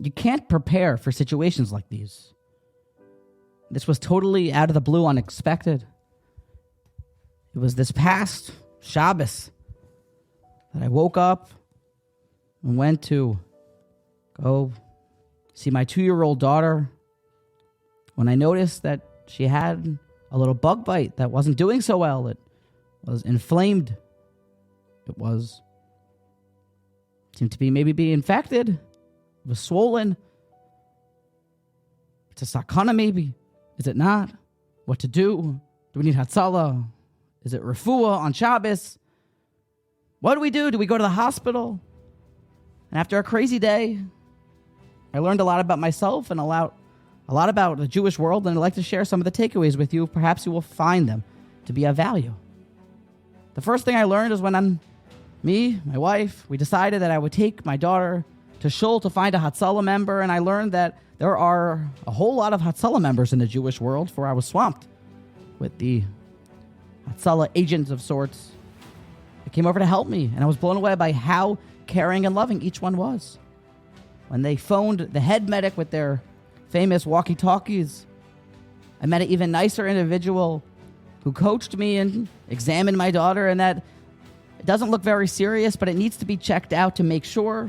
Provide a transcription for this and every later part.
You can't prepare for situations like these. This was totally out of the blue, unexpected. It was this past Shabbos that I woke up and went to go see my 2-year-old daughter when I noticed that she had a little bug bite that wasn't doing so well. It was inflamed. It seemed to be maybe infected. It was swollen. It's a sakana maybe. Is it not? What to do? Do we need Hatzalah? Is it refuah on Shabbos? What do we do? Do we go to the hospital? And after a crazy day, I learned a lot about myself and a lot about the Jewish world, and I'd like to share some of the takeaways with you. Perhaps you will find them to be of value. The first thing I learned is when my wife, we decided that I would take my daughter to shul to find a Hatzalah member, and I learned that there are a whole lot of Hatzalah members in the Jewish world, for I was swamped with the Hatzalah agents of sorts. They came over to help me, and I was blown away by how caring and loving each one was. When they phoned the head medic with their famous walkie-talkies, I met an even nicer individual who coached me and examined my daughter, and that it doesn't look very serious, but it needs to be checked out to make sure.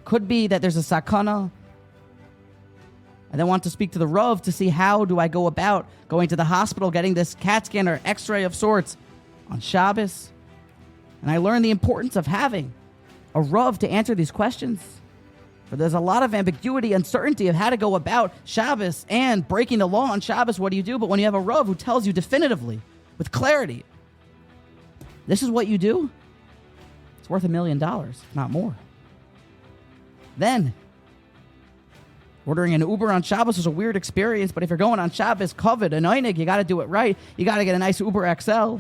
Could be that there's a sakana. I then want to speak to the Rav to see how do I go about going to the hospital, getting this CAT scan or x-ray of sorts on Shabbos. And I learned the importance of having a Rav to answer these questions. For there's a lot of ambiguity, uncertainty of how to go about Shabbos and breaking the law on Shabbos. What do you do? But when you have a Rav who tells you definitively, with clarity, this is what you do, it's worth $1 million, if not more. Then, ordering an Uber on Shabbos was a weird experience, but if you're going on Shabbos, covet, an einig, you got to do it right. You got to get a nice Uber XL.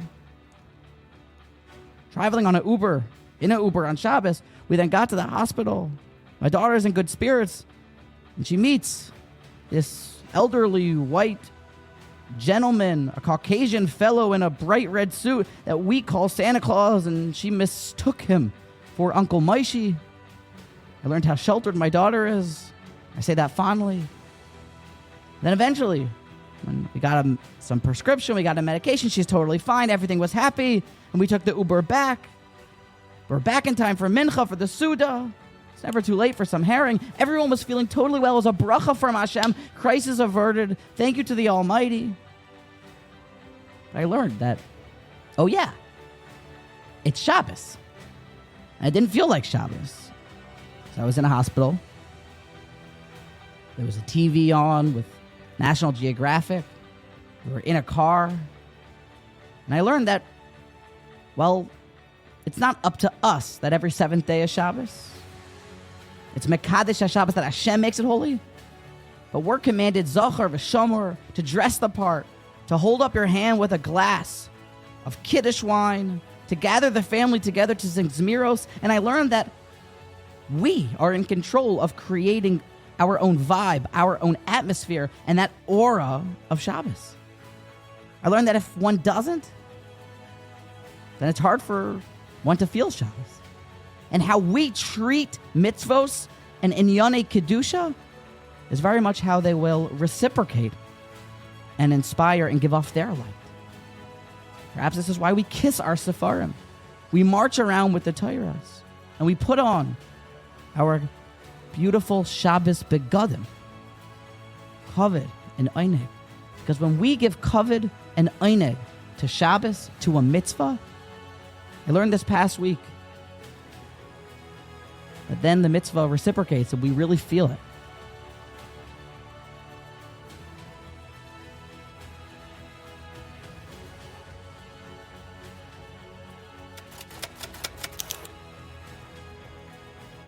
Traveling in an Uber on Shabbos, we then got to the hospital. My daughter's in good spirits, and she meets this elderly white gentleman, a Caucasian fellow in a bright red suit that we call Santa Claus, and she mistook him for Uncle Moishi. I learned how sheltered my daughter is. I say that fondly. Then eventually, when we got some prescription, we got a medication, she's totally fine, everything was happy, and we took the Uber back. We're back in time for Mincha, for the Suda. It's never too late for some herring. Everyone was feeling totally well. It was a bracha from Hashem. Crisis averted. Thank you to the Almighty. I learned that, oh yeah, it's Shabbos. I didn't feel like Shabbos. So I was in a hospital. There was a TV on with National Geographic. We were in a car. And I learned that, well, it's not up to us that every seventh day is Shabbos. It's Mekadesh HaShabbos, that Hashem makes it holy. But we're commanded, Zohar v'Shomer, to dress the part, to hold up your hand with a glass of Kiddush wine, to gather the family together to sing Zmiros. And I learned that we are in control of creating our own vibe, our own atmosphere, and that aura of Shabbos. I learned that if one doesn't, then it's hard for one to feel Shabbos. And how we treat mitzvos and inyane kedusha is very much how they will reciprocate and inspire and give off their light. Perhaps this is why we kiss our sefarim. We march around with the Torahs, and we put on our beautiful Shabbos begadim, kavod and eineg. Because when we give kavod and eineg to Shabbos, to a mitzvah, I learned this past week, but then the mitzvah reciprocates and we really feel it.